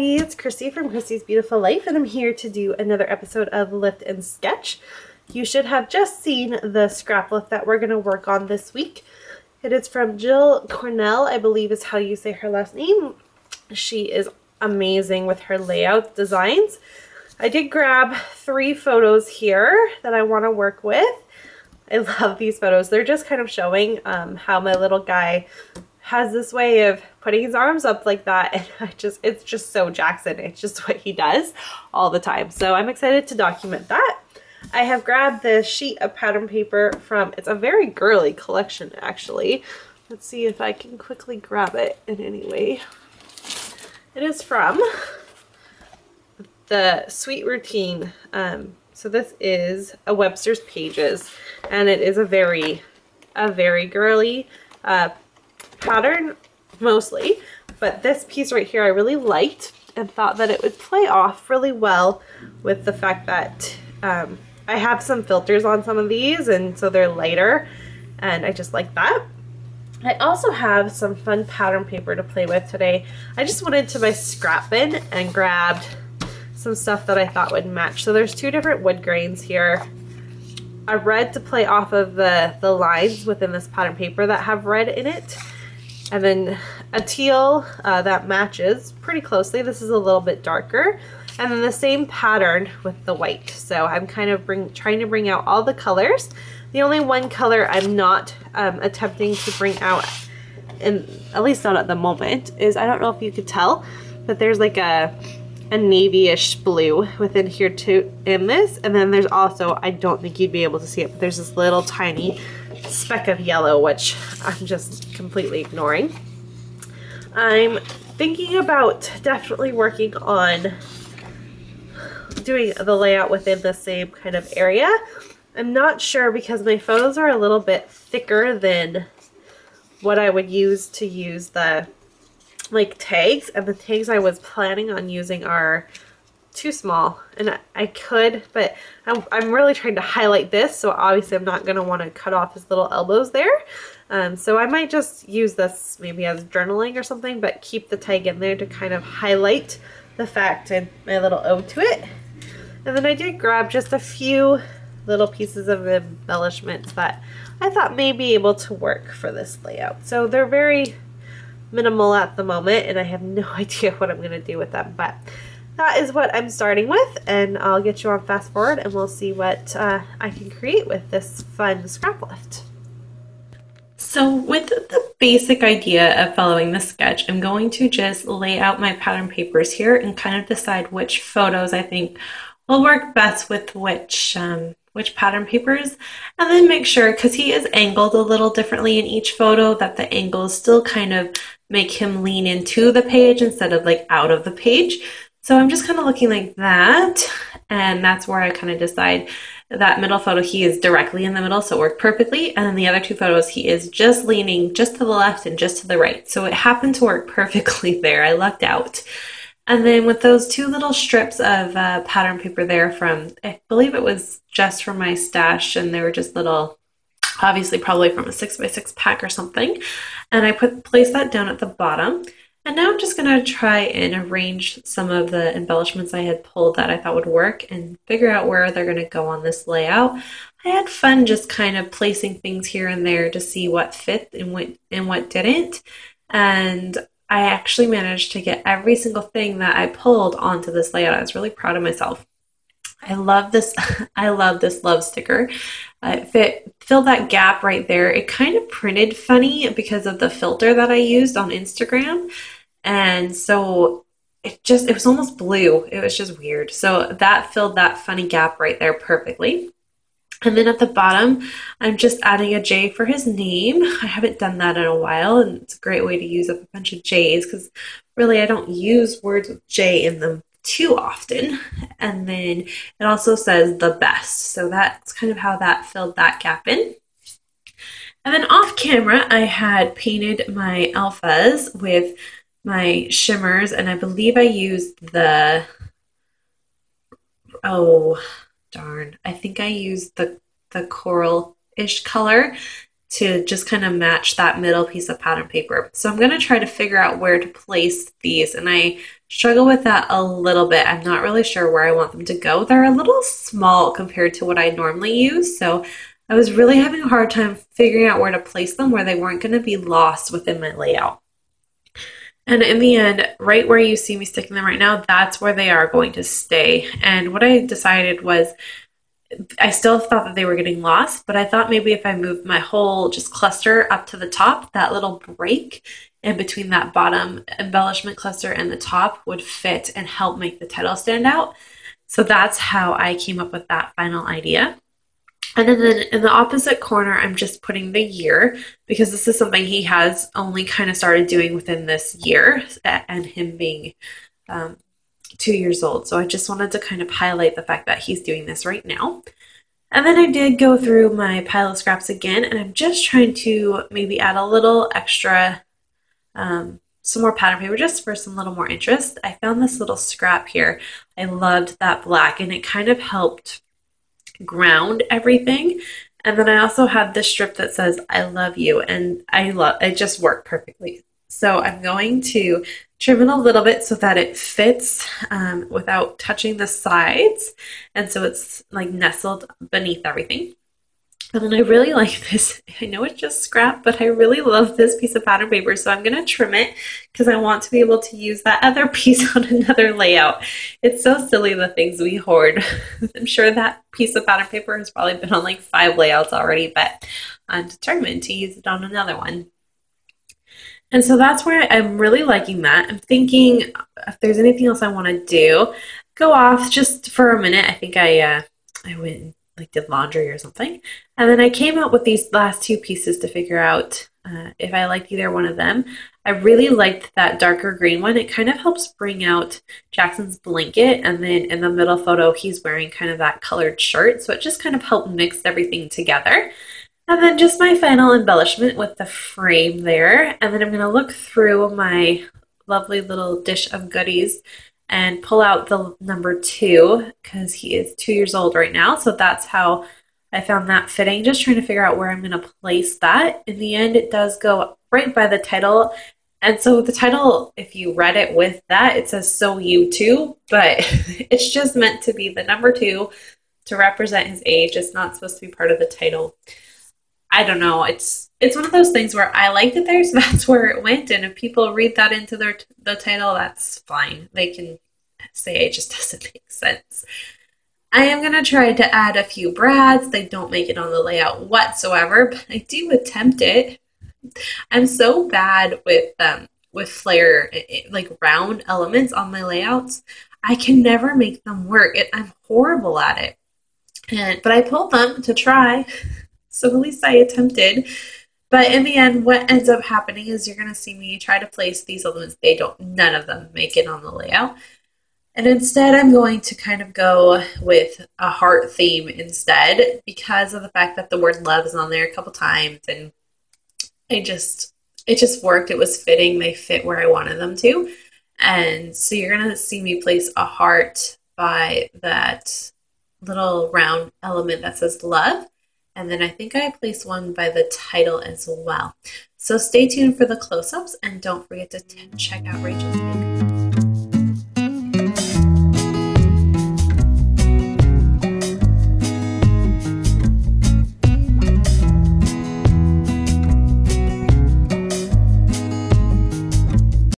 everybody, it's Christy from Christy's Beautiful Life, and I'm here to do another episode of Lift and Sketch. You should have just seen the scrap lift that we're going to work on this week. It is from Jill Cornell, I believe is how you say her last name. She is amazing with her layout designs. I did grab 3 photos here that I want to work with. I love these photos. They're just kind of showing how my little guy has this way of putting his arms up like that, and it's just so Jackson. It's just what he does all the time. So I'm excited to document that. I have grabbed this sheet of pattern paper from, it's a very girly collection actually. Let's see if I can quickly grab it in any way. It is from the Sweet Routine. So this is a Webster's Pages, and it is a very girly pattern mostly, but this piece right here I really liked and thought that it would play off really well with the fact that I have some filters on some of these, and so they're lighter, and I just like that. I also have some fun pattern paper to play with today. I just went into my scrap bin and grabbed some stuff that I thought would match. So there's 2 different wood grains here. A red to play off of the lines within this pattern paper that have red in it, and then a teal that matches pretty closely. This is a little bit darker, and then the same pattern with the white. So I'm kind of trying to bring out all the colors. The only one color I'm not attempting to bring out, and at least not at the moment, is, I don't know if you could tell, but there's like a navy-ish blue within here too in this, and then there's also, I don't think you'd be able to see it, but there's this little tiny speck of yellow, which I'm just completely ignoring. I'm thinking about definitely working on doing the layout within the same kind of area. I'm not sure because my photos are a little bit thicker than what I would use to use the like tags, and the tags I was planning on using are too small, and I could, but I'm really trying to highlight this, so obviously I'm not going to want to cut off his little elbows there. So I might just use this maybe as journaling or something, but keep the tag in there to kind of highlight the fact and my little ode to it. And then I did grab just a few little pieces of embellishments that I thought may be able to work for this layout. So they're very minimal at the moment, and I have no idea what I'm going to do with them, but that is what I'm starting with, and I'll get you on fast forward and we'll see what I can create with this fun scrap lift. So with the basic idea of following the sketch, I'm going to just lay out my pattern papers here and kind of decide which photos I think will work best with which pattern papers, and then make sure, because he is angled a little differently in each photo, that the angles still kind of make him lean into the page instead of like out of the page. So I'm just kind of looking like that, and that's where I kind of decide that middle photo he is directly in the middle, so it worked perfectly, and then the other 2 photos he is just leaning just to the left and just to the right. So it happened to work perfectly there. I lucked out. And then with those 2 little strips of pattern paper there from, I believe it was just from my stash, and they were just little, obviously probably from a 6x6 pack or something, and I placed that down at the bottom. And now I'm just going to try and arrange some of the embellishments I had pulled that I thought would work and figure out where they're going to go on this layout. I had fun just kind of placing things here and there to see what fit and what didn't, and I actually managed to get every single thing that I pulled onto this layout. I was really proud of myself. I love this. I love this love sticker. It filled that gap right there. It kind of printed funny because of the filter that I used on Instagram. And so it was almost blue. It was just weird. So that filled that funny gap right there perfectly. And then at the bottom, I'm just adding a J for his name. I haven't done that in a while, and it's a great way to use up a bunch of J's because really I don't use words with J in them too often. And then it also says the best. So that's kind of how that filled that gap in. And then off camera, I had painted my alphas with my shimmers, and I believe I used the, oh darn, I think I used the coral-ish color to just kind of match that middle piece of pattern paper. So I'm going to try to figure out where to place these, and I struggle with that a little bit. I'm not really sure where I want them to go. They're a little small compared to what I normally use, so I was really having a hard time figuring out where to place them where they weren't going to be lost within my layout. And in the end, right where you see me sticking them right now, that's where they are going to stay. And what I decided was I still thought that they were getting lost, but I thought maybe if I moved my whole just cluster up to the top, that little break in between that bottom embellishment cluster and the top would fit and help make the title stand out. So that's how I came up with that final idea. And then in the opposite corner, I'm just putting the year because this is something he has only kind of started doing within this year, and him being 2 years old. So I just wanted to kind of highlight the fact that he's doing this right now. And then I did go through my pile of scraps again, and I'm just trying to maybe add a little extra, some more pattern paper just for some little more interest. I found this little scrap here. I loved that black, and it kind of helped ground everything. And then I also have this strip that says I love you, and it just worked perfectly. So I'm going to trim it a little bit so that it fits without touching the sides, and so it's like nestled beneath everything. And then I really like this. I know it's just scrap, but I really love this piece of pattern paper, so I'm going to trim it because I want to be able to use that other piece on another layout. It's so silly, the things we hoard. I'm sure that piece of pattern paper has probably been on like 5 layouts already, but I'm determined to use it on another one. And so that's where I'm really liking that. I'm thinking if there's anything else I want to do, go off just for a minute. I think I went and did laundry or something. And then I came up with these last 2 pieces to figure out if I liked either one of them. I really liked that darker green one. It kind of helps bring out Jackson's blanket, and then in the middle photo he's wearing kind of that colored shirt, so it just kind of helped mix everything together. And then just my final embellishment with the frame there, and then I'm going to look through my lovely little dish of goodies and pull out the number 2 because he is 2 years old right now. So that's how I found that fitting. Just trying to figure out where I'm going to place that. In the end, it does go right by the title. And so the title, if you read it with that, it says "So You Too," but it's just meant to be the number 2 to represent his age. It's not supposed to be part of the title. I don't know. It's one of those things where I liked it there, so that's where it went. And if people read that into the title, that's fine. They can say it just doesn't make sense. I am going to try to add a few brads. They don't make it on the layout whatsoever, but I do attempt it. I'm so bad with flare, like round elements on my layouts. I can never make them work. I'm horrible at it. But I pulled them to try. So at least I attempted. But in the end, what ends up happening is you're going to see me try to place these elements. None of them make it on the layout. And instead, I'm going to kind of go with a heart theme instead because of the fact that the word love is on there a couple times. And it just worked. It was fitting. They fit where I wanted them to. And so you're going to see me place a heart by that little round element that says love. And then I think I placed one by the title as well. So stay tuned for the close-ups, and don't forget to check out Rachel's pick.